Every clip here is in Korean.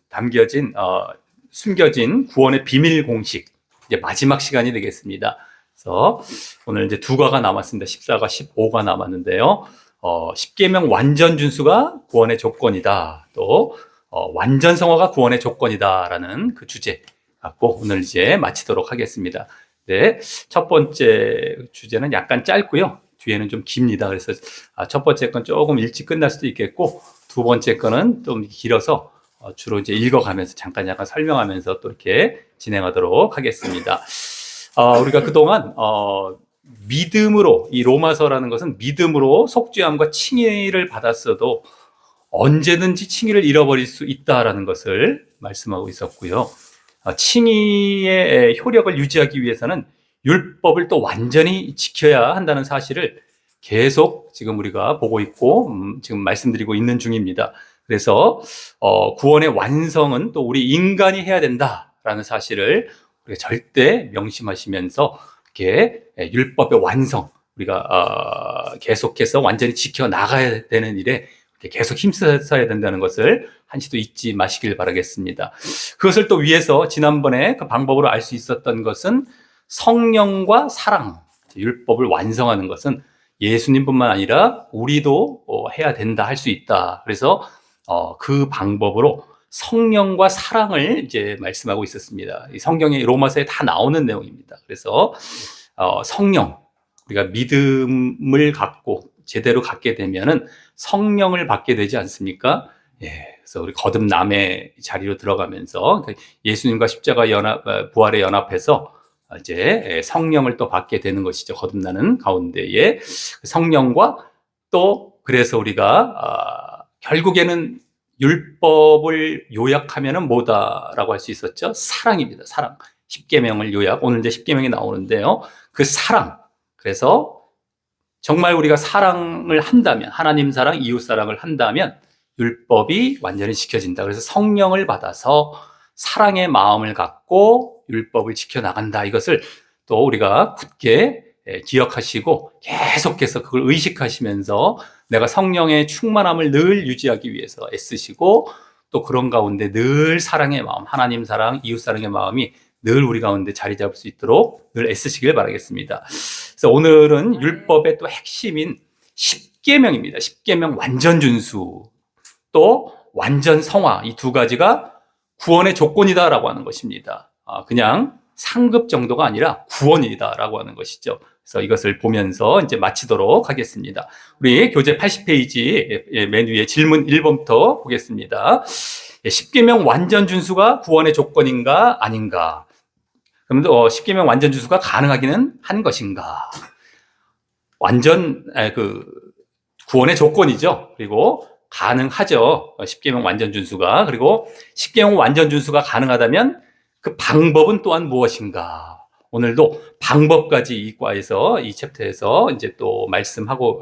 담겨진 숨겨진 구원의 비밀 공식 이제 마지막 시간이 되겠습니다. 그래서 오늘 이제 두 과가 남았습니다. 14과 15가 남았는데요. 10계명 완전 준수가 구원의 조건이다. 또 완전 성화가 구원의 조건이다라는 그 주제 갖고 오늘 이제 마치도록 하겠습니다. 네, 첫 번째 주제는 약간 짧고요. 뒤에는 좀 깁니다. 그래서 첫 번째 건 조금 일찍 끝날 수도 있겠고, 두 번째 거는 좀 길어서 주로 이제 읽어가면서 잠깐 설명하면서 또 이렇게 진행하도록 하겠습니다. 우리가 그동안 믿음으로, 이 로마서라는 것은 믿음으로 속죄함과 칭의를 받았어도 언제든지 칭의를 잃어버릴 수 있다라는 것을 말씀하고 있었고요. 칭의의 효력을 유지하기 위해서는 율법을 또 완전히 지켜야 한다는 사실을 계속 지금 우리가 보고 있고 지금 말씀드리고 있는 중입니다. 그래서 구원의 완성은 또 우리 인간이 해야 된다라는 사실을 우리가 절대 명심하시면서 이렇게 율법의 완성, 우리가 계속해서 완전히 지켜나가야 되는 일에 계속 힘써야 된다는 것을 한시도 잊지 마시길 바라겠습니다. 그것을 또 위해서 지난번에 그 방법으로 알 수 있었던 것은 성령과 사랑, 율법을 완성하는 것은 예수님뿐만 아니라 우리도 해야 된다, 할 수 있다. 그래서 그 방법으로 성령과 사랑을 이제 말씀하고 있었습니다. 이 성경의 로마서에 다 나오는 내용입니다. 그래서 성령, 우리가 믿음을 갖고 제대로 갖게 되면은 성령을 받게 되지 않습니까? 예. 그래서 우리 거듭남의 자리로 들어가면서 예수님과 십자가 부활의 연합해서 이제 성령을 또 받게 되는 것이죠. 거듭나는 가운데에 성령과 또 그래서 우리가 결국에는 율법을 요약하면은 뭐다라고 할 수 있었죠? 사랑입니다. 사랑. 10계명을 요약. 오늘 이제 10계명이 나오는데요. 그 사랑. 그래서 정말 우리가 사랑을 한다면, 하나님 사랑, 이웃 사랑을 한다면 율법이 완전히 지켜진다. 그래서 성령을 받아서 사랑의 마음을 갖고 율법을 지켜나간다. 이것을 또 우리가 굳게 기억하시고 계속해서 그걸 의식하시면서 내가 성령의 충만함을 늘 유지하기 위해서 애쓰시고 또 그런 가운데 늘 사랑의 마음, 하나님 사랑, 이웃 사랑의 마음이 늘 우리 가운데 자리 잡을 수 있도록 늘 애쓰시길 바라겠습니다. 그래서 오늘은 율법의 또 핵심인 10계명입니다. 10계명 완전 준수, 또 완전 성화, 이 두 가지가 구원의 조건이다라고 하는 것입니다. 그냥 상급 정도가 아니라 구원이다라고 하는 것이죠. 그래서 이것을 보면서 이제 마치도록 하겠습니다. 우리 교재 80페이지 맨 위에 질문 1번부터 보겠습니다. 10계명 완전 준수가 구원의 조건인가 아닌가? 그러면 10계명 완전 준수가 가능하기는 한 것인가? 완전 구원의 조건이죠. 그리고 가능하죠. 10계명 완전 준수가. 그리고 10계명 완전 준수가 가능하다면 그 방법은 또한 무엇인가? 오늘도 방법까지 이 과에서, 이 챕터에서 이제 또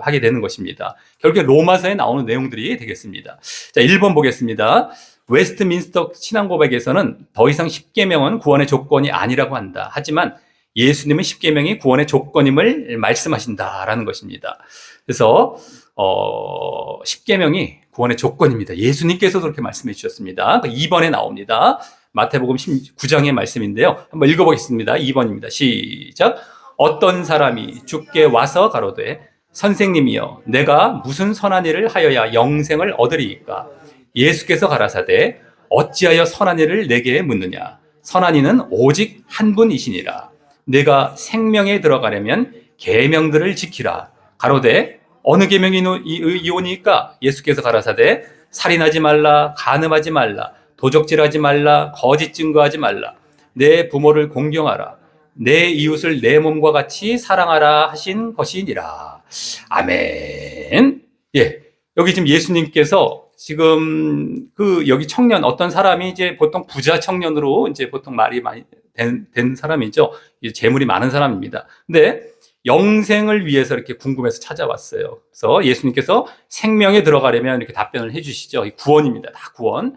하게 되는 것입니다. 결국에 로마서에 나오는 내용들이 되겠습니다. 자, 1번 보겠습니다. 웨스트민스터 신앙고백에서는 더 이상 10계명은 구원의 조건이 아니라고 한다. 하지만 예수님은 10계명이 구원의 조건임을 말씀하신다라는 것입니다. 그래서 10계명이 구원의 조건입니다. 예수님께서도 그렇게 말씀해 주셨습니다. 2번에 나옵니다. 마태복음 19장의 말씀인데요. 한번 읽어보겠습니다. 2번입니다. 시작. 어떤 사람이 주께 와서 가로되 선생님이여 내가 무슨 선한 일을 하여야 영생을 얻으리이까? 예수께서 가라사대 어찌하여 선한 일을 내게 묻느냐? 선한 이는 오직 한 분이시니라. 내가 생명에 들어가려면 계명들을 지키라. 가로되 어느 계명이 이오니까? 예수께서 가라사대 살인하지 말라, 간음하지 말라, 도적질하지 말라, 거짓 증거하지 말라, 내 부모를 공경하라, 내 이웃을 내 몸과 같이 사랑하라 하신 것이니라. 아멘. 예, 여기 지금 예수님께서 지금 여기 청년, 어떤 사람이 이제 보통 부자 청년으로 이제 보통 말이 많이 된 사람이죠. 재물이 많은 사람입니다. 근데 영생을 위해서 이렇게 궁금해서 찾아왔어요. 그래서 예수님께서 생명에 들어가려면 이렇게 답변을 해주시죠. 구원입니다. 다 구원.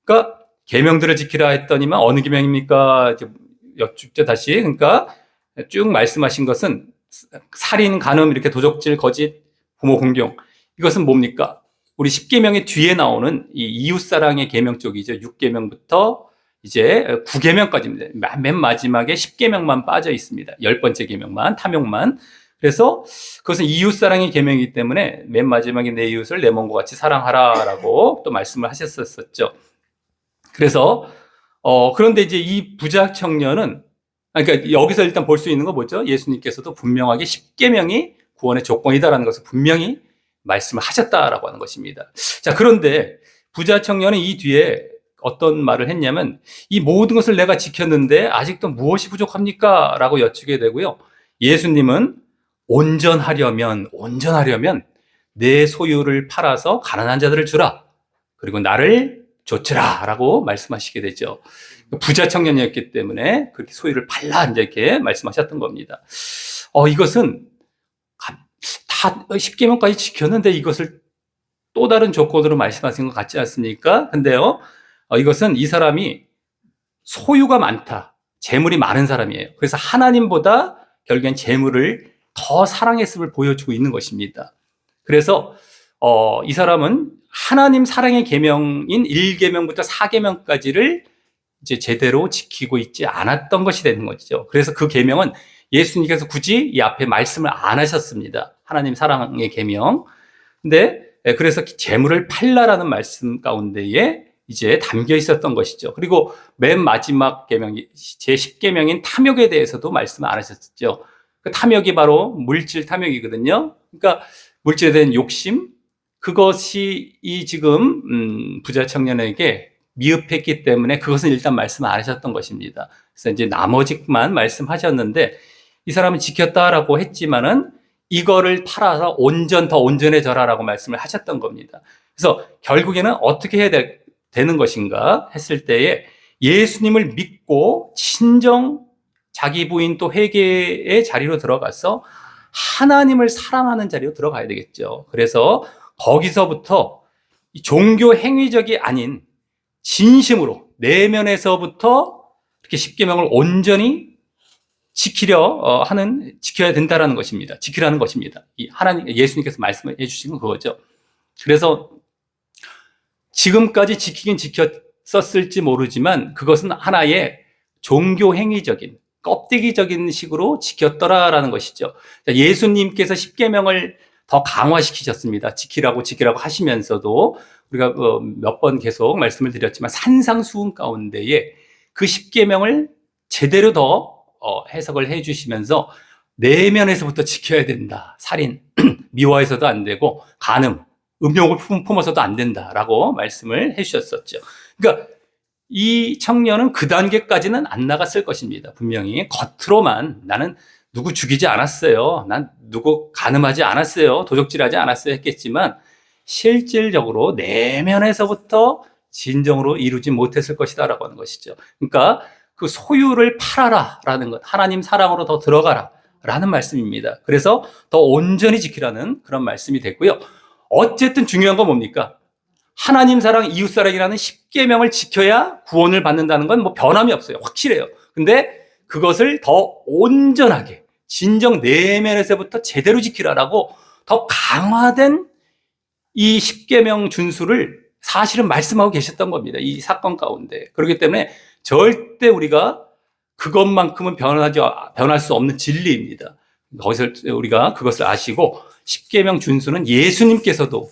그러니까 계명들을 지키라 했더니만 어느 계명입니까? 여쭙죠 다시. 그러니까 쭉 말씀하신 것은 살인, 간음, 이렇게 도적질, 거짓, 부모 공경. 이것은 뭡니까? 우리 10계명의 뒤에 나오는 이 이웃사랑의 계명 쪽이죠. 6계명부터 이제 9계명까지입니다. 맨 마지막에 10계명만 빠져 있습니다. 10번째 계명만, 탐욕만. 그래서 그것은 이웃사랑의 계명이기 때문에 맨 마지막에 내 이웃을 내 몸과 같이 사랑하라라고 또 말씀을 하셨었죠. 그래서 그런데 이제 이 부자 청년은, 그러니까 여기서 일단 볼 수 있는 거 뭐죠? 예수님께서도 분명하게 10계명이 구원의 조건이다라는 것을 분명히 말씀을 하셨다라고 하는 것입니다. 자, 그런데 부자 청년은 이 뒤에 어떤 말을 했냐면, 이 모든 것을 내가 지켰는데 아직도 무엇이 부족합니까? 라고 여쭈게 되고요. 예수님은 온전하려면 내 소유를 팔아서 가난한 자들을 주라. 그리고 나를 좇으라 라고 말씀하시게 되죠. 부자 청년이었기 때문에 그렇게 소유를 팔라 이제 이렇게 말씀하셨던 겁니다. 이것은 다 10계명까지 지켰는데 이것을 또 다른 조건으로 말씀하신 것 같지 않습니까? 근데요, 이것은 이 사람이 소유가 많다, 재물이 많은 사람이에요. 그래서 하나님보다 결국엔 재물을 더 사랑했음을 보여주고 있는 것입니다. 그래서 이 사람은 하나님 사랑의 계명인 1계명부터 4계명까지를 이제 제대로 지키고 있지 않았던 것이 되는 거죠. 그래서 그 계명은 예수님께서 굳이 이 앞에 말씀을 안 하셨습니다. 하나님 사랑의 계명. 근데 그래서 재물을 팔라라는 말씀 가운데에 이제 담겨 있었던 것이죠. 그리고 맨 마지막 계명, 제10계명인 탐욕에 대해서도 말씀을 안 하셨죠. 그 탐욕이 바로 물질 탐욕이거든요. 그러니까 물질에 대한 욕심, 그것이 이 지금 부자 청년에게 미흡했기 때문에 그것은 일단 말씀 안 하셨던 것입니다. 그래서 이제 나머지만 말씀하셨는데, 이 사람은 지켰다라고 했지만은 이거를 팔아서 더 온전해져라라고 말씀을 하셨던 겁니다. 그래서 결국에는 어떻게 해야 되는 것인가 했을 때에 예수님을 믿고 친정 자기 부인 또 회개의 자리로 들어가서 하나님을 사랑하는 자리로 들어가야 되겠죠. 그래서 거기서부터 종교 행위적이 아닌 진심으로 내면에서부터 이렇게 10계명을 온전히 지켜야 된다라는 것입니다. 지키라는 것입니다. 예수님께서 말씀해 주신 건 그거죠. 그래서 지금까지 지키긴 지켰었을지 모르지만 그것은 하나의 종교 행위적인, 껍데기적인 식으로 지켰더라라는 것이죠. 예수님께서 10계명을 더 강화시키셨습니다. 지키라고 하시면서도 우리가 몇 번 계속 말씀을 드렸지만 산상수훈 가운데에 그 10계명을 제대로 더 해석을 해주시면서 내면에서부터 지켜야 된다. 살인, 미화해서도 안 되고 간음, 음욕을 품어서도 안 된다라고 말씀을 해주셨었죠. 그러니까 이 청년은 그 단계까지는 안 나갔을 것입니다. 분명히 겉으로만 나는 누구 죽이지 않았어요, 난 누구 간음하지 않았어요, 도적질하지 않았어요 했겠지만 실질적으로 내면에서부터 진정으로 이루지 못했을 것이다 라고 하는 것이죠. 그러니까 그 소유를 팔아라라는 것, 하나님 사랑으로 더 들어가라 라는 말씀입니다. 그래서 더 온전히 지키라는 그런 말씀이 됐고요. 어쨌든 중요한 건 뭡니까? 하나님 사랑, 이웃 사랑이라는 10계명을 지켜야 구원을 받는다는 건 뭐 변함이 없어요. 확실해요. 근데 그것을 더 온전하게 진정 내면에서부터 제대로 지키라라고 더 강화된 이 10계명 준수를 사실은 말씀하고 계셨던 겁니다. 이 사건 가운데. 그렇기 때문에 절대 우리가 그것만큼은 변할 수 없는 진리입니다. 거기서 우리가 그것을 아시고 10계명 준수는 예수님께서도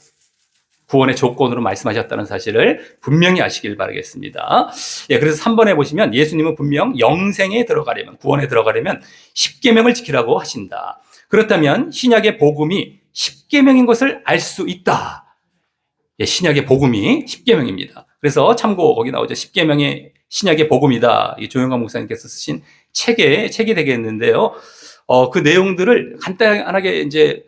구원의 조건으로 말씀하셨다는 사실을 분명히 아시길 바라겠습니다. 그래서 3번에 보시면 예수님은 분명 영생에 들어가려면, 구원에 들어가려면 10계명을 지키라고 하신다. 그렇다면 신약의 복음이 10계명인 것을 알 수 있다. 신약의 복음이 10계명입니다. 그래서 참고 거기 나오죠. 10계명의 신약의 복음이다. 조영관 목사님께서 쓰신 책이 되겠는데요. 그 내용들을 간단하게 이제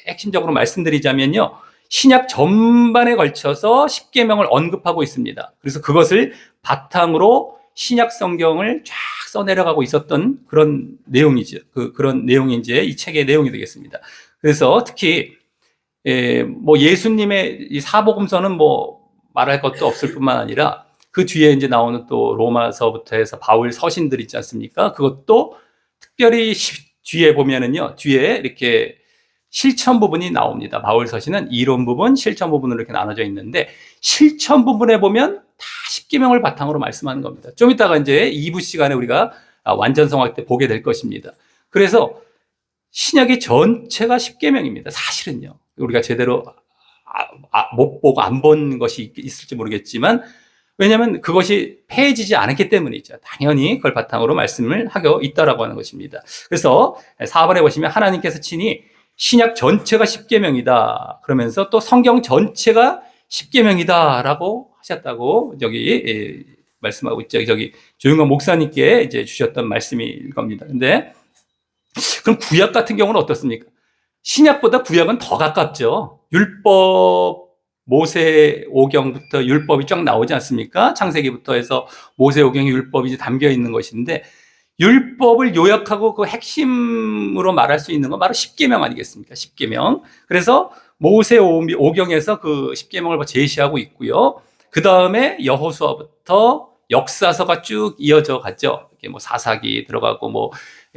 핵심적으로 말씀드리자면요. 신약 전반에 걸쳐서 10계명을 언급하고 있습니다. 그래서 그것을 바탕으로 신약 성경을 쫙 써내려가고 있었던 그런 내용이죠. 그런 내용이 이제 이 책의 내용이 되겠습니다. 그래서 특히 예수님의 이 사복음서는 말할 것도 없을 뿐만 아니라 그 뒤에 이제 나오는 또 로마서부터 해서 바울 서신들 있지 않습니까? 그것도 특별히 뒤에 보면은요, 뒤에 이렇게 실천 부분이 나옵니다. 바울 서신은 이론 부분, 실천 부분으로 이렇게 나눠져 있는데 실천 부분에 보면 다 십계명을 바탕으로 말씀하는 겁니다. 좀 이따가 이제 2부 시간에 우리가 완전성학 때 보게 될 것입니다. 그래서 신약의 전체가 십계명입니다. 사실은요. 우리가 제대로 못 보고 안 본 것이 있을지 모르겠지만 왜냐하면 그것이 폐해지지 않았기 때문이죠. 당연히 그걸 바탕으로 말씀을 하고 있다라고 하는 것입니다. 그래서 4번에 보시면 하나님께서 친히 신약 전체가 십계명이다. 그러면서 또 성경 전체가 십계명이다라고 하셨다고 여기 말씀하고 있죠. 저기 조용한 목사님께 이제 주셨던 말씀일 겁니다. 근데 그럼 구약 같은 경우는 어떻습니까? 신약보다 구약은 더 가깝죠. 율법 모세 오경부터 율법이 쫙 나오지 않습니까? 창세기부터 해서 모세 오경의 율법이 이제 담겨 있는 것인데 율법을 요약하고 그 핵심으로 말할 수 있는 건 바로 십계명 아니겠습니까? 십계명. 그래서 모세 오경에서 그 십계명을 제시하고 있고요. 그 다음에 여호수아부터 역사서가 쭉 이어져 갔죠. 이렇게 뭐 사사기 들어가고 뭐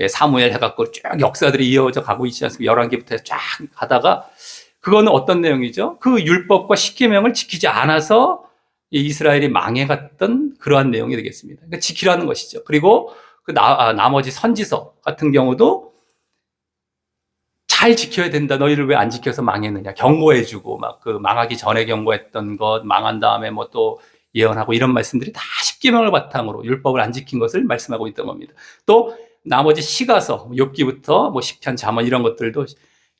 사무엘 해갖고 쭉 역사들이 이어져 가고 있지 않습니까? 열왕기부터 쫙 가다가 그거는 어떤 내용이죠? 그 율법과 십계명을 지키지 않아서 이스라엘이 망해갔던 그러한 내용이 되겠습니다. 그러니까 지키라는 것이죠. 그리고 그 나머지 선지서 같은 경우도 잘 지켜야 된다. 너희를 왜 안 지켜서 망했느냐. 경고해주고 막 그 망하기 전에 경고했던 것, 망한 다음에 뭐 또 예언하고 이런 말씀들이 다 십계명을 바탕으로 율법을 안 지킨 것을 말씀하고 있던 겁니다. 또 나머지 시가서, 욥기부터 뭐 시편, 잠언 이런 것들도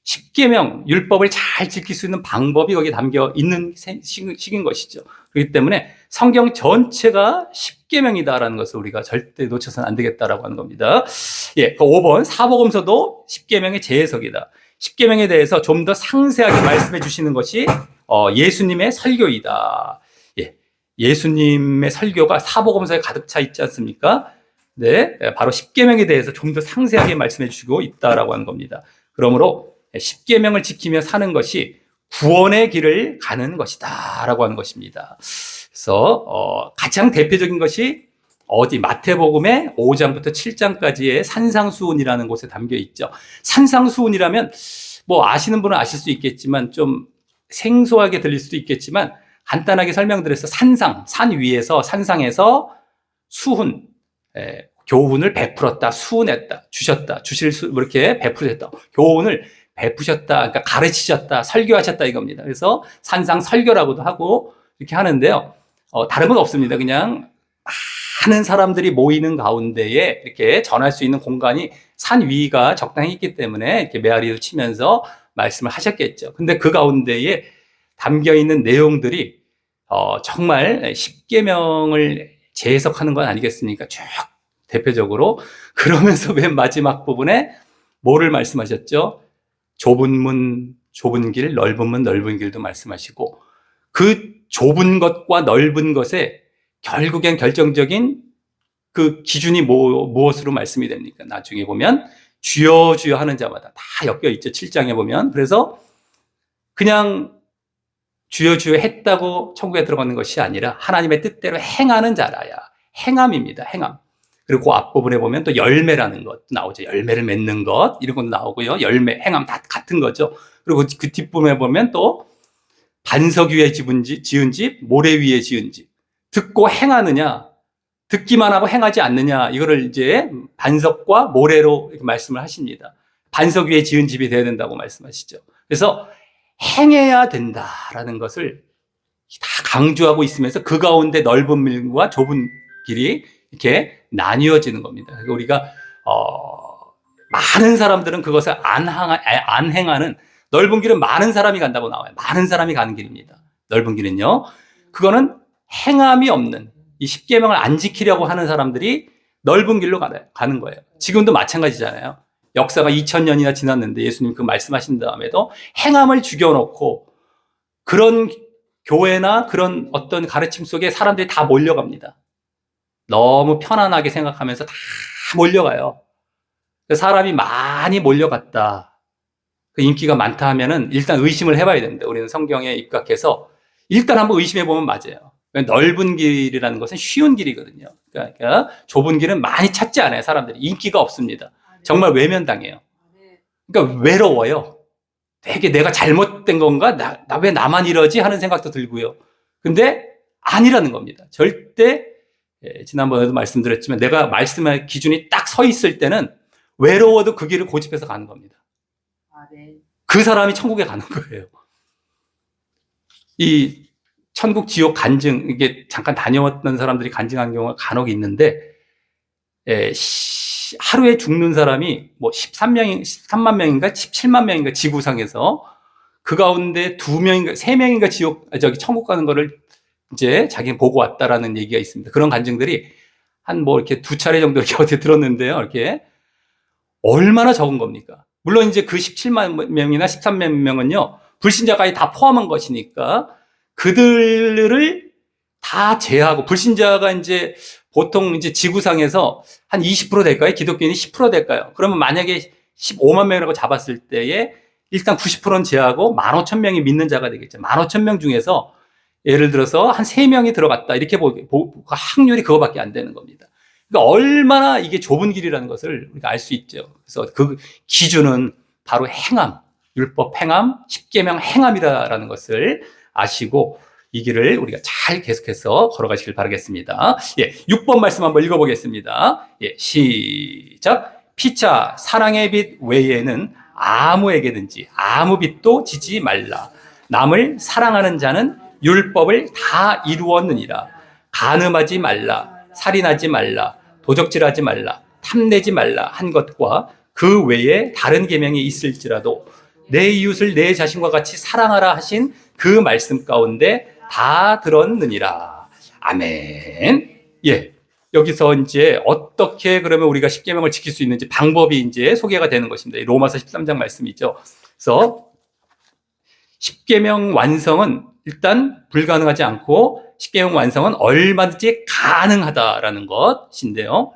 십계명 율법을 잘 지킬 수 있는 방법이 거기에 담겨 있는 시기인 것이죠. 그렇기 때문에 성경 전체가 십계명이다라는 것을 우리가 절대 놓쳐서는 안 되겠다라고 하는 겁니다. 예, 그 5번 사복음서도 십계명의 재해석이다. 십계명에 대해서 좀 더 상세하게 말씀해 주시는 것이 예수님의 설교이다. 예, 예수님의 설교가 사복음서에 가득 차 있지 않습니까? 네, 바로 십계명에 대해서 좀 더 상세하게 말씀해 주시고 있다라고 하는 겁니다. 그러므로 십계명을 지키며 사는 것이 구원의 길을 가는 것이다라고 하는 것입니다. 그래서 가장 대표적인 것이 어디 마태복음의 5장부터 7장까지의 산상수훈이라는 곳에 담겨 있죠. 산상수훈이라면 뭐 아시는 분은 아실 수 있겠지만 좀 생소하게 들릴 수도 있겠지만 간단하게 설명드려서 산 위에서 산상에서 수훈, 교훈을 베풀었다, 수훈했다, 주셨다, 주실 수 이렇게 베풀었다, 교훈을 베푸셨다, 그러니까 가르치셨다, 설교하셨다 이겁니다. 그래서 산상 설교라고도 하고 이렇게 하는데요. 다름은 없습니다. 그냥 많은 사람들이 모이는 가운데에 이렇게 전할 수 있는 공간이 산 위가 적당히 있기 때문에 이렇게 메아리를 치면서 말씀을 하셨겠죠. 근데 그 가운데에 담겨 있는 내용들이 정말 십계명을 재해석하는 건 아니겠습니까? 쭉 대표적으로. 그러면서 맨 마지막 부분에 뭐를 말씀하셨죠? 좁은 문, 좁은 길, 넓은 문, 넓은 길도 말씀하시고 그 좁은 것과 넓은 것에 결국엔 결정적인 그 기준이 무엇으로 말씀이 됩니까? 나중에 보면 주여 주여 하는 자마다 다 엮여 있죠. 7장에 보면. 그래서 그냥 주여 주여 했다고 천국에 들어가는 것이 아니라 하나님의 뜻대로 행하는 자라야. 행함입니다. 행함. 그리고 그 앞부분에 보면 또 열매라는 것 나오죠. 열매를 맺는 것 이런 것도 나오고요. 열매, 행함 다 같은 거죠. 그리고 그 뒷부분에 보면 또 반석 위에 지은 집, 모래 위에 지은 집. 듣고 행하느냐, 듣기만 하고 행하지 않느냐, 이거를 이제 반석과 모래로 이렇게 말씀을 하십니다. 반석 위에 지은 집이 되어야 된다고 말씀하시죠. 그래서 행해야 된다라는 것을 다 강조하고 있으면서 그 가운데 넓은 길과 좁은 길이 이렇게 나뉘어지는 겁니다. 그러니까 우리가 많은 사람들은 그것을 안 행하는 넓은 길은 많은 사람이 간다고 나와요. 많은 사람이 가는 길입니다. 넓은 길은요. 그거는 행함이 없는 이 십계명을 안 지키려고 하는 사람들이 넓은 길로 가는 거예요. 지금도 마찬가지잖아요. 역사가 2000년이나 지났는데 예수님 그 말씀하신 다음에도 행함을 죽여놓고 그런 교회나 그런 어떤 가르침 속에 사람들이 다 몰려갑니다. 너무 편안하게 생각하면서 다 몰려가요. 사람이 많이 몰려갔다. 그 인기가 많다 하면은 일단 의심을 해봐야 됩니다. 우리는 성경에 입각해서 일단 한번 의심해보면 맞아요. 넓은 길이라는 것은 쉬운 길이거든요. 그러니까 좁은 길은 많이 찾지 않아요. 사람들이 인기가 없습니다. 정말 외면당해요. 그러니까 외로워요. 되게 내가 잘못된 건가? 나 왜 나만 이러지? 하는 생각도 들고요. 근데 아니라는 겁니다. 절대, 지난번에도 말씀드렸지만 내가 말씀할 기준이 딱 서 있을 때는 외로워도 그 길을 고집해서 가는 겁니다. 네. 그 사람이 천국에 가는 거예요. 이 천국 지옥 간증, 이게 잠깐 다녀왔던 사람들이 간증한 경우가 간혹 있는데, 하루에 죽는 사람이 뭐 13만 명인가 17만 명인가 지구상에서 그 가운데 2명인가 3명인가 천국 가는 거를 이제 자기는 보고 왔다라는 얘기가 있습니다. 그런 간증들이 한 뭐 이렇게 2차례 정도 이렇게 어떻게 들었는데요. 이렇게 얼마나 적은 겁니까? 물론 이제 그 17만 명이나 13만 명은요, 불신자까지 다 포함한 것이니까 그들을 다 제하고, 불신자가 이제 보통 이제 지구상에서 한 20% 될까요? 기독교인이 10% 될까요? 그러면 만약에 15만 명이라고 잡았을 때에 일단 90%는 제하고 15,000명이 믿는 자가 되겠죠. 15,000명 중에서 예를 들어서 한 3명이 들어갔다. 이렇게 확률이 그거밖에 안 되는 겁니다. 그러니까 얼마나 이게 좁은 길이라는 것을 우리가 알 수 있죠. 그래서 그 기준은 바로 행함, 율법 행함, 십계명 행함이라는 것을 아시고 이 길을 우리가 잘 계속해서 걸어가시길 바라겠습니다. 6번 말씀 한번 읽어보겠습니다. 시작. 피차 사랑의 빛 외에는 아무에게든지 아무 빛도 지지 말라. 남을 사랑하는 자는 율법을 다 이루었느니라. 간음하지 말라. 살인하지 말라. 도적질하지 말라. 탐내지 말라 한 것과 그 외에 다른 계명이 있을지라도 내 이웃을 내 자신과 같이 사랑하라 하신 그 말씀 가운데 다 들었느니라. 아멘. 여기서 이제 어떻게 그러면 우리가 십계명을 지킬 수 있는지 방법이 이제 소개가 되는 것입니다. 로마서 13장 말씀이죠. 그래서 십계명 완성은 일단 불가능하지 않고 십계명 완성은 얼마든지 가능하다라는 것인데요.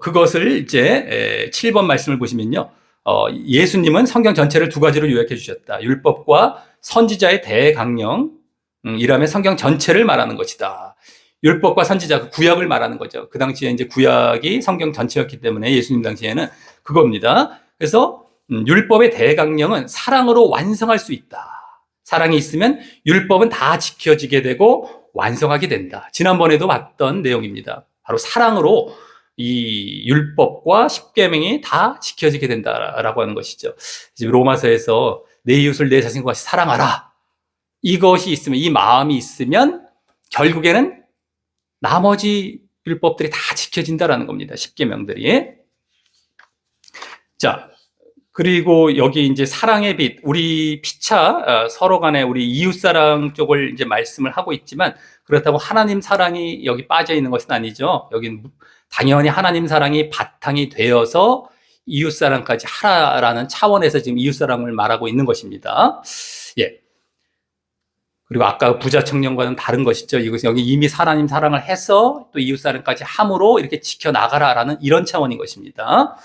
그것을 이제 7번 말씀을 보시면요. 예수님은 성경 전체를 2가지로 요약해 주셨다. 율법과 선지자의 대강령이라면 성경 전체를 말하는 것이다. 율법과 선지자, 그 구약을 말하는 거죠. 그 당시에 이제 구약이 성경 전체였기 때문에 예수님 당시에는 그겁니다. 그래서 율법의 대강령은 사랑으로 완성할 수 있다. 사랑이 있으면 율법은 다 지켜지게 되고 완성하게 된다. 지난번에도 봤던 내용입니다. 바로 사랑으로 이 율법과 십계명이 다 지켜지게 된다라고 하는 것이죠. 로마서에서 내 이웃을 내 자신과 같이 사랑하라. 이것이 있으면, 이 마음이 있으면 결국에는 나머지 율법들이 다 지켜진다라는 겁니다. 십계명들이. 자, 그리고 여기 이제 사랑의 빛, 우리 피차 서로 간에 우리 이웃사랑 쪽을 이제 말씀을 하고 있지만 그렇다고 하나님 사랑이 여기 빠져 있는 것은 아니죠. 여기는 당연히 하나님 사랑이 바탕이 되어서 이웃사랑까지 하라라는 차원에서 지금 이웃사랑을 말하고 있는 것입니다. 그리고 아까 부자 청년과는 다른 것이죠. 이것은 여기 이미 하나님 사랑을 해서 또 이웃사랑까지 함으로 이렇게 지켜나가라라는 이런 차원인 것입니다.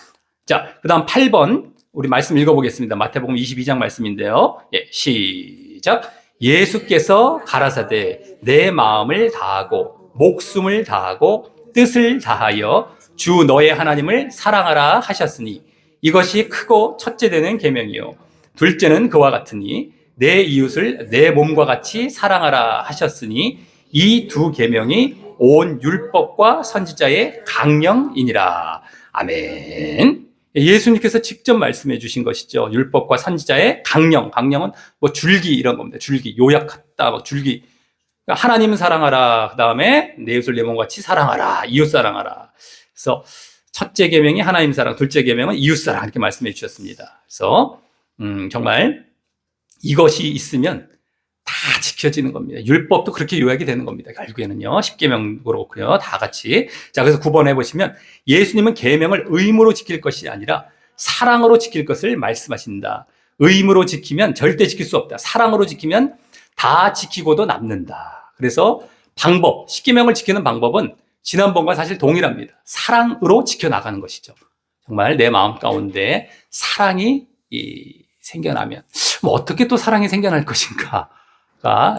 자, 그 다음 8번. 우리 말씀 읽어보겠습니다. 마태복음 22장 말씀인데요. 시작. 예수께서 가라사대 내 마음을 다하고 목숨을 다하고 뜻을 다하여 주 너의 하나님을 사랑하라 하셨으니 이것이 크고 첫째 되는 계명이요. 둘째는 그와 같으니 내 이웃을 내 몸과 같이 사랑하라 하셨으니 이 2계명이 온 율법과 선지자의 강령이니라. 아멘. 예수님께서 직접 말씀해 주신 것이죠. 율법과 선지자의 강령. 강령은 뭐 줄기 이런 겁니다. 줄기. 요약했다. 뭐 줄기. 하나님은 사랑하라. 그 다음에 내 이웃을 내 몸같이 사랑하라. 이웃 사랑하라. 그래서 첫째 계명이 하나님 사랑, 둘째 계명은 이웃 사랑 이렇게 말씀해 주셨습니다. 그래서 정말 이것이 있으면 다 지켜지는 겁니다. 율법도 그렇게 요약이 되는 겁니다. 결국에는요. 십계명도 그렇고요. 다 같이. 자, 그래서 9번에 보시면 예수님은 계명을 의무로 지킬 것이 아니라 사랑으로 지킬 것을 말씀하신다. 의무로 지키면 절대 지킬 수 없다. 사랑으로 지키면 다 지키고도 남는다. 그래서 방법, 십계명을 지키는 방법은 지난번과 사실 동일합니다. 사랑으로 지켜나가는 것이죠. 정말 내 마음 가운데 사랑이 생겨나면 뭐 어떻게 또 사랑이 생겨날 것인가?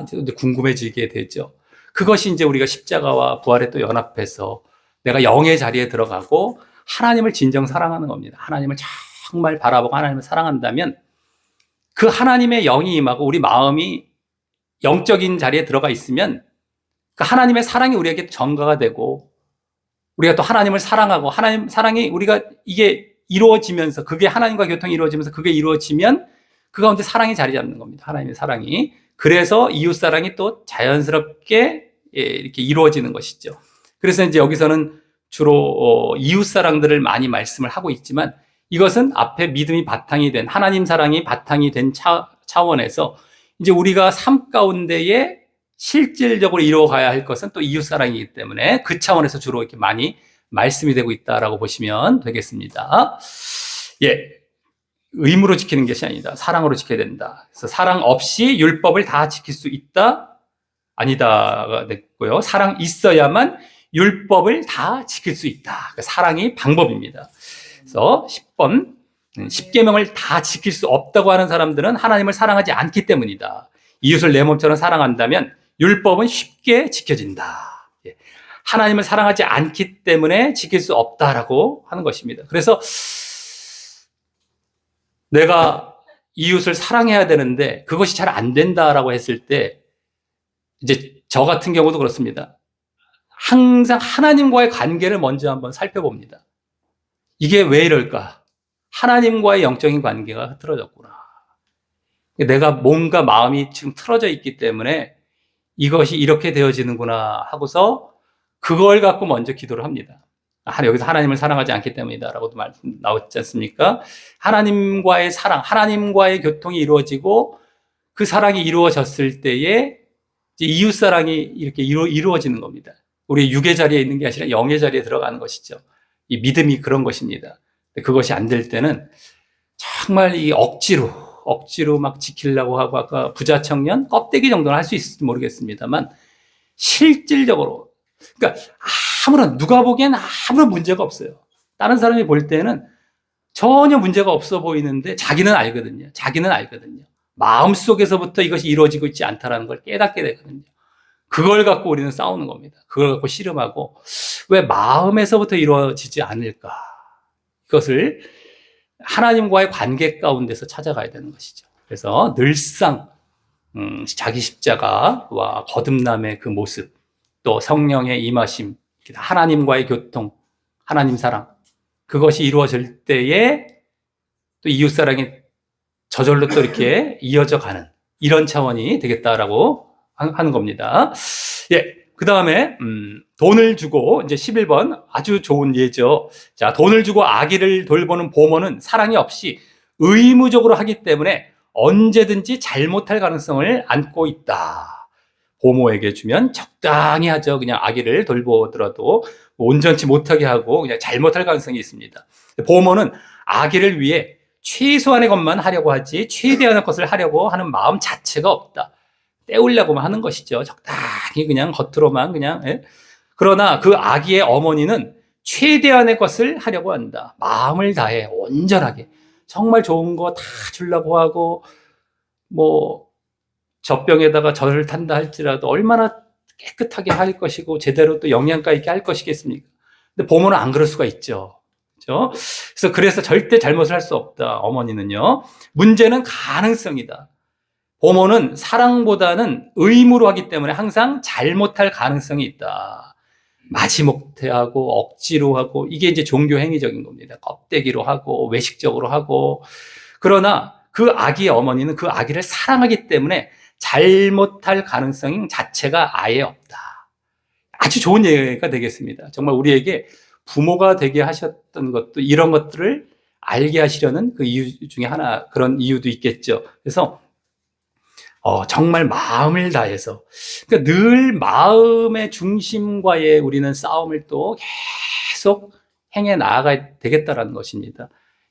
이제 궁금해지게 되죠. 그것이 이제 우리가 십자가와 부활에 또 연합해서 내가 영의 자리에 들어가고 하나님을 진정 사랑하는 겁니다. 하나님을 정말 바라보고 하나님을 사랑한다면 그 하나님의 영이 임하고 우리 마음이 영적인 자리에 들어가 있으면 그 하나님의 사랑이 우리에게 전가가 되고 우리가 또 하나님을 사랑하고 하나님 사랑이 우리가 이게 이루어지면서 그게 하나님과 교통이 이루어지면서 그게 이루어지면 그 가운데 사랑이 자리 잡는 겁니다. 하나님의 사랑이. 그래서 이웃 사랑이 또 자연스럽게 이렇게 이루어지는 것이죠. 그래서 이제 여기서는 주로 이웃 사랑들을 많이 말씀을 하고 있지만 이것은 앞에 믿음이 바탕이 된 하나님 사랑이 바탕이 된 차원에서 이제 우리가 삶 가운데에 실질적으로 이루어가야 할 것은 또 이웃 사랑이기 때문에 그 차원에서 주로 이렇게 많이 말씀이 되고 있다라고 보시면 되겠습니다. 예. 의무로 지키는 것이 아니다. 사랑으로 지켜야 된다. 그래서 사랑 없이 율법을 다 지킬 수 있다? 아니다가 됐고요. 사랑 있어야만 율법을 다 지킬 수 있다. 그러니까 사랑이 방법입니다. 그래서 10번 10계명을 다 지킬 수 없다고 하는 사람들은 하나님을 사랑하지 않기 때문이다. 이웃을 내 몸처럼 사랑한다면 율법은 쉽게 지켜진다. 하나님을 사랑하지 않기 때문에 지킬 수 없다라고 하는 것입니다. 그래서 내가 이웃을 사랑해야 되는데 그것이 잘 안 된다라고 했을 때 이제 저 같은 경우도 그렇습니다. 항상 하나님과의 관계를 먼저 한번 살펴봅니다. 이게 왜 이럴까? 하나님과의 영적인 관계가 틀어졌구나. 내가 뭔가 마음이 지금 틀어져 있기 때문에 이것이 이렇게 되어지는구나 하고서 그걸 갖고 먼저 기도를 합니다. 여기서 하나님을 사랑하지 않기 때문이다라고도 말씀 나왔지 않습니까? 하나님과의 사랑, 하나님과의 교통이 이루어지고 그 사랑이 이루어졌을 때에 이웃 사랑이 이렇게 이루어지는 겁니다. 우리 육의 자리에 있는 게 아니라 영의 자리에 들어가는 것이죠. 이 믿음이 그런 것입니다. 그것이 안 될 때는 정말 이 억지로 막 지키려고 하고 아까 부자 청년 껍데기 정도는 할 수 있을지 모르겠습니다만 실질적으로 그러니까 누가 보기엔 아무런 문제가 없어요. 다른 사람이 볼 때는 전혀 문제가 없어 보이는데 자기는 알거든요. 마음속에서부터 이것이 이루어지고 있지 않다는 걸 깨닫게 되거든요. 그걸 갖고 우리는 싸우는 겁니다. 그걸 갖고 씨름하고 왜 마음에서부터 이루어지지 않을까? 이것을 하나님과의 관계 가운데서 찾아가야 되는 것이죠. 그래서 늘상 자기 십자가와 거듭남의 그 모습, 또 성령의 임하심, 하나님과의 교통, 하나님 사랑, 그것이 이루어질 때에 또 이웃사랑이 저절로 또 이렇게 이어져 가는 이런 차원이 되겠다라고 하는 겁니다. 예. 그 다음에, 돈을 주고, 이제 11번 아주 좋은 예죠. 자, 돈을 주고 아기를 돌보는 보모는 사랑이 없이 의무적으로 하기 때문에 언제든지 잘못할 가능성을 안고 있다. 보모에게 주면 적당히 하죠. 그냥 아기를 돌보더라도 온전치 못하게 하고 그냥 잘못할 가능성이 있습니다. 보모는 아기를 위해 최소한의 것만 하려고 하지 최대한의 것을 하려고 하는 마음 자체가 없다. 때우려고만 하는 것이죠. 적당히 그냥 겉으로만 그냥. 예? 그러나 그 아기의 어머니는 최대한의 것을 하려고 한다. 마음을 다해 온전하게 정말 좋은 거 다 주려고 하고 뭐 젖병에다가 젖을 탄다 할지라도 얼마나 깨끗하게 할 것이고 제대로 또 영양가 있게 할 것이겠습니까? 근데 보모는 안 그럴 수가 있죠. 그렇죠? 그래서 절대 잘못을 할 수 없다. 어머니는요. 문제는 가능성이다. 보모는 사랑보다는 의무로 하기 때문에 항상 잘못할 가능성이 있다. 마지못해 하고 억지로 하고 이게 이제 종교 행위적인 겁니다. 껍데기로 하고 외식적으로 하고. 그러나 그 아기의 어머니는 그 아기를 사랑하기 때문에 잘못할 가능성 자체가 아예 없다. 아주 좋은 예가 되겠습니다. 정말 우리에게 부모가 되게 하셨던 것도 이런 것들을 알게 하시려는 그 이유 중에 하나 그런 이유도 있겠죠. 그래서 정말 마음을 다해서 그러니까 늘 마음의 중심과의 우리는 싸움을 또 계속 행해 나아가야 되겠다라는 것입니다.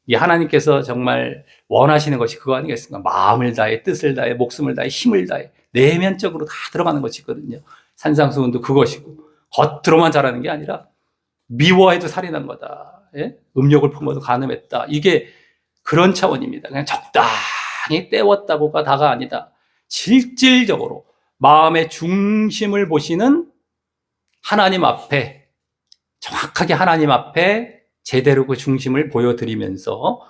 이 하나님께서 정말 원하시는 것이 그거 아니겠습니까? 마음을 다해, 뜻을 다해, 목숨을 다해, 힘을 다해 내면적으로 다 들어가는 것이 있거든요. 산상수훈도 그것이고 겉으로만 잘하는 게 아니라 미워해도 살인한 거다. 예? 음욕을 품어도 간음했다. 이게 그런 차원입니다. 그냥 적당히 때웠다고가 다가 아니다. 실질적으로 마음의 중심을 보시는 하나님 앞에 정확하게 하나님 앞에 제대로 그 중심을 보여드리면서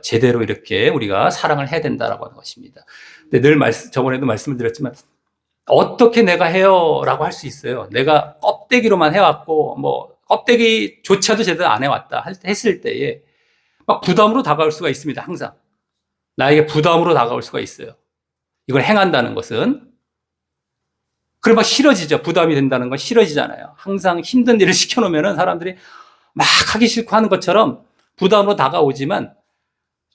제대로 이렇게 우리가 사랑을 해야 된다라고 하는 것입니다. 근데 늘 저번에도 말씀을 드렸지만 어떻게 내가 해요? 라고 할 수 있어요. 내가 껍데기로만 해왔고, 뭐, 껍데기조차도 제대로 안 해왔다 했을 때에 막 부담으로 다가올 수가 있습니다. 항상. 나에게 부담으로 다가올 수가 있어요. 이걸 행한다는 것은. 그럼 막 싫어지죠. 부담이 된다는 건 싫어지잖아요. 항상 힘든 일을 시켜놓으면 사람들이 막 하기 싫고 하는 것처럼 부담으로 다가오지만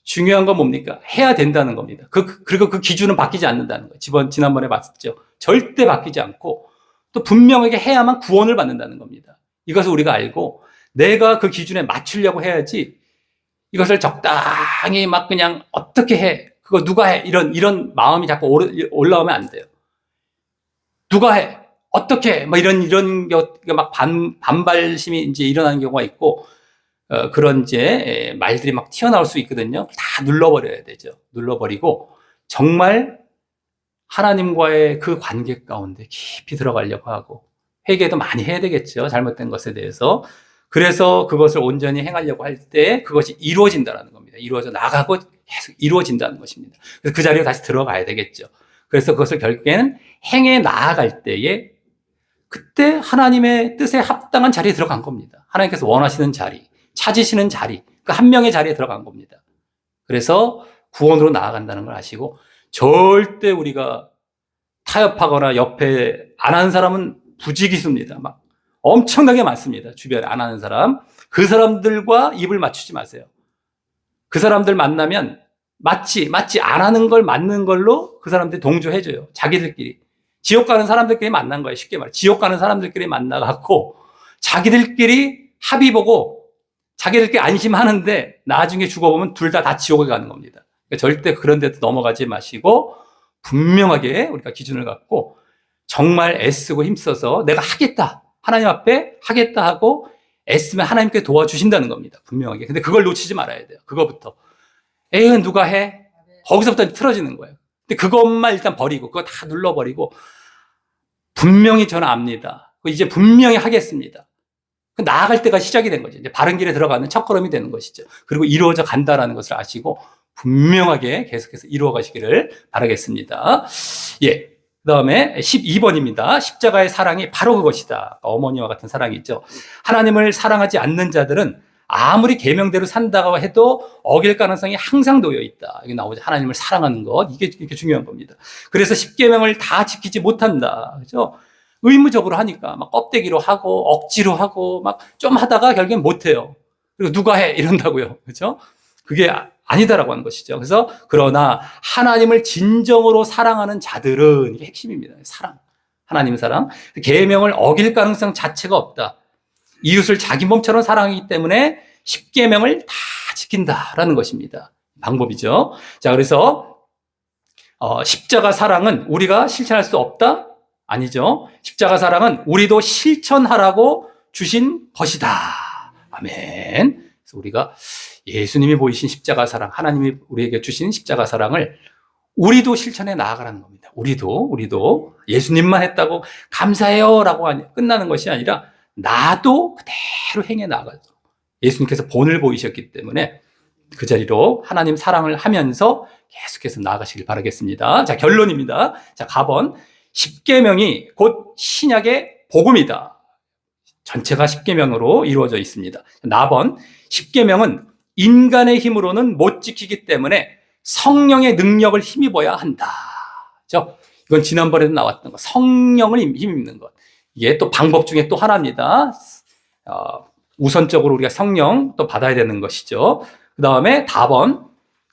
중요한 건 뭡니까? 해야 된다는 겁니다. 그리고 그 기준은 바뀌지 않는다는 거예요. 지난번에 봤었죠. 절대 바뀌지 않고 또 분명하게 해야만 구원을 받는다는 겁니다. 이것을 우리가 알고 내가 그 기준에 맞추려고 해야지 이것을 적당히 막 그냥 어떻게 해? 그거 누가 해? 이런 마음이 자꾸 올라오면 안 돼요. 누가 해? 어떻게 해? 막 이런 막 반발심이 이제 일어나는 경우가 있고, 그런 이제 말들이 막 튀어나올 수 있거든요. 다 눌러버려야 되죠. 눌러버리고 정말 하나님과의 그 관계 가운데 깊이 들어가려고 하고 회개도 많이 해야 되겠죠. 잘못된 것에 대해서. 그래서 그것을 온전히 행하려고 할 때 그것이 이루어진다는 겁니다. 이루어져 나가고 계속 이루어진다는 것입니다. 그래서 그 자리에 다시 들어가야 되겠죠. 그래서 그것을 결국에는 행해 나아갈 때에 그때 하나님의 뜻에 합당한 자리에 들어간 겁니다. 하나님께서 원하시는 자리, 찾으시는 자리, 그 한 명의 자리에 들어간 겁니다. 그래서 구원으로 나아간다는 걸 아시고 절대 우리가 타협하거나 옆에 안 하는 사람은 부지기수입니다. 막 엄청나게 많습니다. 주변에 안 하는 사람. 그 사람들과 입을 맞추지 마세요. 그 사람들 만나면 맞지 안 하는 걸 맞는 걸로 그 사람들이 동조해줘요. 자기들끼리. 지옥 가는 사람들끼리 만난 거예요. 쉽게 말해. 지옥 가는 사람들끼리 만나갖고 자기들끼리 합의 보고 자기들끼리 안심하는데 나중에 죽어보면 둘 다 지옥에 가는 겁니다. 그러니까 절대 그런 데도 넘어가지 마시고 분명하게 우리가 기준을 갖고 정말 애쓰고 힘써서 내가 하겠다. 하나님 앞에 하겠다 하고 애쓰면 하나님께 도와주신다는 겁니다. 분명하게. 근데 그걸 놓치지 말아야 돼요. 그거부터. 에이, 누가 해? 거기서부터 틀어지는 거예요. 근데 그것만 일단 버리고, 그거 다 눌러버리고, 분명히 저는 압니다. 이제 분명히 하겠습니다. 나아갈 때가 시작이 된 거죠. 이제 바른 길에 들어가는 첫걸음이 되는 것이죠. 그리고 이루어져 간다라는 것을 아시고, 분명하게 계속해서 이루어 가시기를 바라겠습니다. 예. 그 다음에 12번입니다. 십자가의 사랑이 바로 그것이다. 어머니와 같은 사랑이죠. 하나님을 사랑하지 않는 자들은 아무리 계명대로 산다고 해도 어길 가능성이 항상 놓여 있다. 이게 나오죠. 하나님을 사랑하는 것. 이게 중요한 겁니다. 그래서 10계명을 다 지키지 못한다. 그죠? 의무적으로 하니까 막 껍데기로 하고 억지로 하고 막 좀 하다가 결국엔 못해요. 그리고 누가 해? 이런다고요. 그죠? 그게 아니다라고 하는 것이죠. 그래서 그러나 하나님을 진정으로 사랑하는 자들은 이게 핵심입니다. 사랑. 하나님 사랑. 계명을 어길 가능성 자체가 없다. 이웃을 자기 몸처럼 사랑하기 때문에 10계명을 다 지킨다라는 것입니다. 방법이죠. 자, 그래서 십자가 사랑은 우리가 실천할 수 없다? 아니죠. 십자가 사랑은 우리도 실천하라고 주신 것이다. 아멘. 그래서 우리가 예수님이 보이신 십자가 사랑, 하나님이 우리에게 주신 십자가 사랑을 우리도 실천해 나아가라는 겁니다. 우리도 예수님만 했다고 감사해요라고 끝나는 것이 아니라 나도 그대로 행해 나아가죠. 예수님께서 본을 보이셨기 때문에 그 자리로 하나님 사랑을 하면서 계속해서 나아가시길 바라겠습니다. 자, 결론입니다. 자, 가번 10계명이 곧 신약의 복음이다. 전체가 10계명으로 이루어져 있습니다. 나번 10계명은 인간의 힘으로는 못 지키기 때문에 성령의 능력을 힘입어야 한다. 그렇죠? 이건 지난번에도 나왔던 거. 성령을 힘입는 것. 이게 또 방법 중에 또 하나입니다. 우선적으로 우리가 성령 또 받아야 되는 것이죠. 그 다음에 다번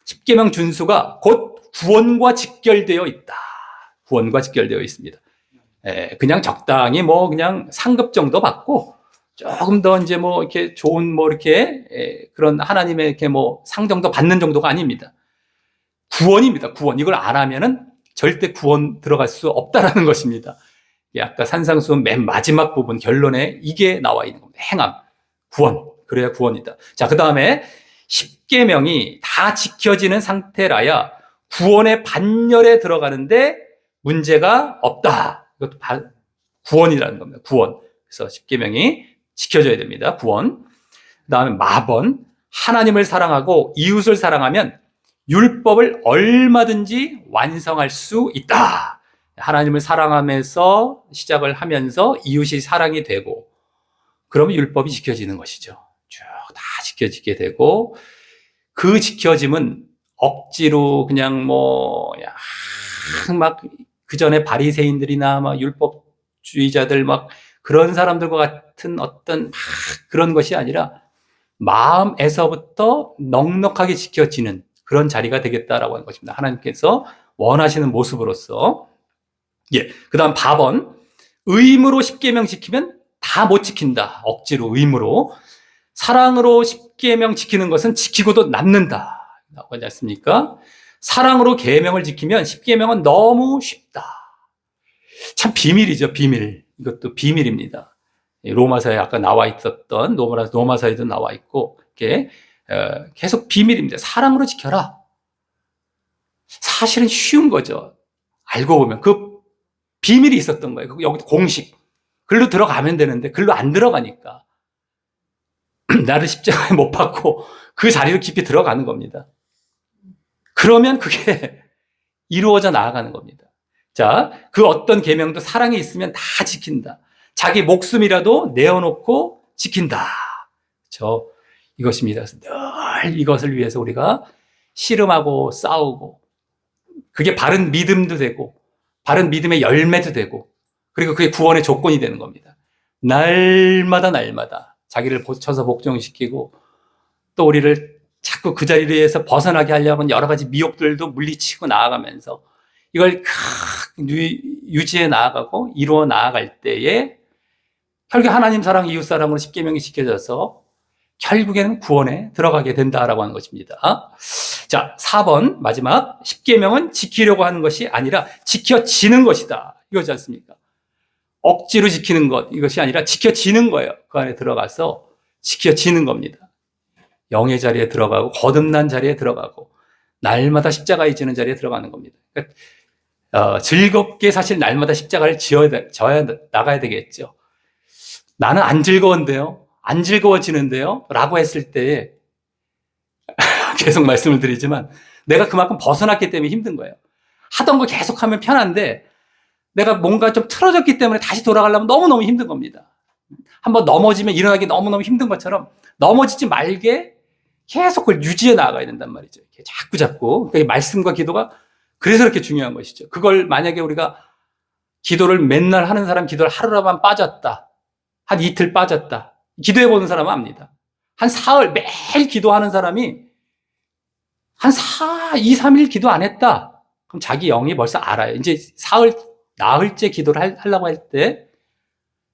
10계명 준수가 곧 구원과 직결되어 있다. 구원과 직결되어 있습니다. 그냥 적당히 뭐 그냥 상급 정도 받고 조금 더 이제 뭐 이렇게 좋은 뭐 이렇게 그런 하나님의 이렇게 뭐 상 정도 받는 정도가 아닙니다. 구원입니다. 구원. 이걸 안 하면은 절대 구원 들어갈 수 없다라는 것입니다. 아까 산상수훈 맨 마지막 부분 결론에 이게 나와 있는 겁니다. 행함, 구원. 그래야 구원이다. 자, 그 다음에 10계명이 다 지켜지는 상태라야 구원의 반열에 들어가는데 문제가 없다. 이것도 구원이라는 겁니다. 구원. 그래서 10계명이 지켜져야 됩니다. 구원. 그 다음에 마번. 하나님을 사랑하고 이웃을 사랑하면 율법을 얼마든지 완성할 수 있다. 하나님을 사랑하면서 시작을 하면서 이웃이 사랑이 되고, 그러면 율법이 지켜지는 것이죠. 쭉 다 지켜지게 되고, 그 지켜짐은 억지로 그냥 막 그 전에 바리새인들이나 막 율법주의자들 막 그런 사람들과 같은 어떤 막 그런 것이 아니라 마음에서부터 넉넉하게 지켜지는 그런 자리가 되겠다라고 하는 것입니다. 하나님께서 원하시는 모습으로서. 예. 그 다음 4번. 의무로 십계명 지키면 다 못 지킨다. 억지로 의무로. 사랑으로 십계명 지키는 것은 지키고도 남는다. 라고 하지 않습니까? 사랑으로 계명을 지키면 십계명은 너무 쉽다. 참 비밀이죠, 비밀. 이것도 비밀입니다. 로마서에 아까 나와 있었던 로마서에도 나와 있고, 이렇게 계속 비밀입니다. 사랑으로 지켜라. 사실은 쉬운 거죠. 알고 보면 그 비밀이 있었던 거예요. 여기 공식. 글로 들어가면 되는데 글로 안 들어가니까 나를 십자가에 못 박고 그 자리로 깊이 들어가는 겁니다. 그러면 그게 이루어져 나아가는 겁니다. 자, 그 어떤 계명도 사랑이 있으면 다 지킨다. 자기 목숨이라도 내어놓고 지킨다. 이것입니다. 늘 이것을 위해서 우리가 씨름하고 싸우고, 그게 바른 믿음도 되고 바른 믿음의 열매도 되고, 그리고 그게 구원의 조건이 되는 겁니다. 날마다 자기를 쳐서 복종시키고, 또 우리를 자꾸 그 자리에서 벗어나게 하려면 여러 가지 미혹들도 물리치고 나아가면서 이걸 유지해 나아가고 이루어 나아갈 때에 결국 하나님 사랑, 이웃 사랑으로 십계명이 지켜져서 결국에는 구원에 들어가게 된다라고 하는 것입니다. 자, 4번 마지막. 십계명은 지키려고 하는 것이 아니라 지켜지는 것이다. 이거지 않습니까? 억지로 지키는 것, 이것이 아니라 지켜지는 거예요. 그 안에 들어가서 지켜지는 겁니다. 영의 자리에 들어가고 거듭난 자리에 들어가고 날마다 십자가에 지는 자리에 들어가는 겁니다. 그러니까 즐겁게 사실 날마다 십자가를 져야 나가야 되겠죠. 나는 안 즐거운데요, 안 즐거워지는데요 라고 했을 때 계속 말씀을 드리지만 내가 그만큼 벗어났기 때문에 힘든 거예요. 하던 거 계속하면 편한데 내가 뭔가 좀 틀어졌기 때문에 다시 돌아가려면 너무너무 힘든 겁니다. 한번 넘어지면 일어나기 너무너무 힘든 것처럼 넘어지지 말게 계속 그걸 유지해 나가야 된단 말이죠. 자꾸. 그러니까 말씀과 기도가 그래서 그렇게 중요한 것이죠. 그걸 만약에 우리가 기도를 맨날 하는 사람, 기도를 하루라만 빠졌다, 한 이틀 빠졌다, 기도해 보는 사람은 압니다. 한 사흘 매일 기도하는 사람이 한 2, 3일 기도 안 했다, 그럼 자기 영이 벌써 알아요. 이제 사흘, 나흘째 기도를 하려고 할 때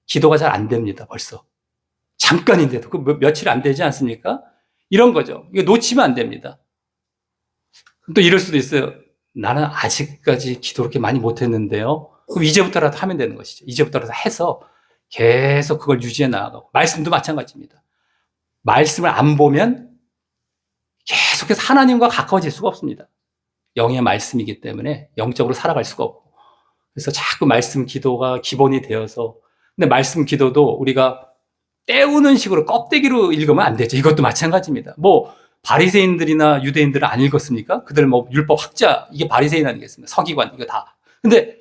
기도가 잘 안 됩니다. 벌써 잠깐인데도 그 며칠 안 되지 않습니까? 이런 거죠. 이거 놓치면 안 됩니다. 또 이럴 수도 있어요. 나는 아직까지 기도 그렇게 많이 못했는데요. 그럼 이제부터라도 하면 되는 것이죠. 이제부터라도 해서 계속 그걸 유지해 나가고, 말씀도 마찬가지입니다. 말씀을 안 보면 계속해서 하나님과 가까워질 수가 없습니다. 영의 말씀이기 때문에 영적으로 살아갈 수가 없고, 그래서 자꾸 말씀 기도가 기본이 되어서, 근데 말씀 기도도 우리가 때우는 식으로 껍데기로 읽으면 안 되죠. 이것도 마찬가지입니다. 바리새인들이나 유대인들은 안 읽었습니까? 그들 율법 학자, 이게 바리새인 아니겠습니까? 서기관, 이거 다. 근데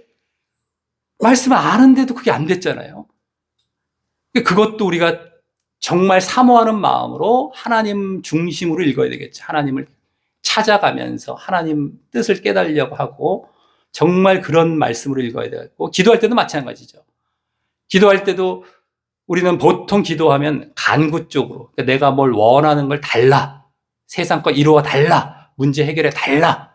말씀을 아는데도 그게 안 됐잖아요. 그것도 우리가 정말 사모하는 마음으로 하나님 중심으로 읽어야 되겠죠. 하나님을 찾아가면서 하나님 뜻을 깨달으려고 하고 정말 그런 말씀으로 읽어야 되고, 기도할 때도 마찬가지죠. 기도할 때도 우리는 보통 기도하면 간구 쪽으로, 그러니까 내가 뭘 원하는 걸 달라, 세상 거 이루어 달라, 문제 해결해 달라,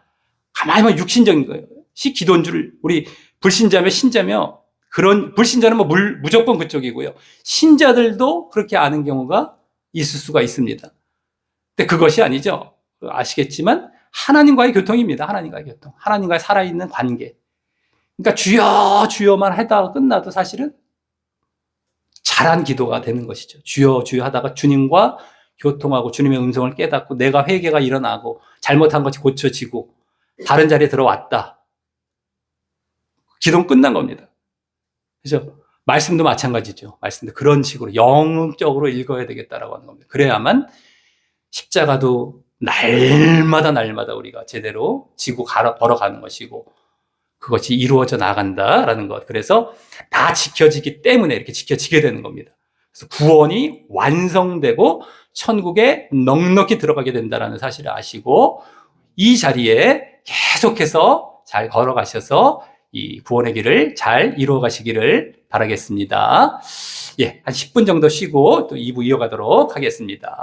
가만히 보면 육신적인 거예요. 기도인 줄, 우리 불신자며 신자며, 그런 불신자는 무조건 그쪽이고요. 신자들도 그렇게 아는 경우가 있을 수가 있습니다. 근데 그것이 아니죠. 아시겠지만 하나님과의 교통입니다. 하나님과의 교통. 하나님과의 살아있는 관계. 그러니까 주여 주여만 하다가 끝나도 사실은 잘한 기도가 되는 것이죠. 주여 주여 하다가 주님과 교통하고 주님의 음성을 깨닫고 내가 회개가 일어나고 잘못한 것이 고쳐지고 다른 자리에 들어왔다. 기도는 끝난 겁니다. 그죠? 말씀도 마찬가지죠. 말씀도 그런 식으로 영적으로 읽어야 되겠다라고 하는 겁니다. 그래야만 십자가도 날마다 우리가 제대로 지고 걸어가는 것이고 그것이 이루어져 나간다라는 것. 그래서 다 지켜지기 때문에 이렇게 지켜지게 되는 겁니다. 그래서 구원이 완성되고 천국에 넉넉히 들어가게 된다라는 사실을 아시고 이 자리에 계속해서 잘 걸어가셔서 이 구원의 길을 잘 이루어 가시기를 바라겠습니다. 예, 한 10분 정도 쉬고 또 2부 이어가도록 하겠습니다.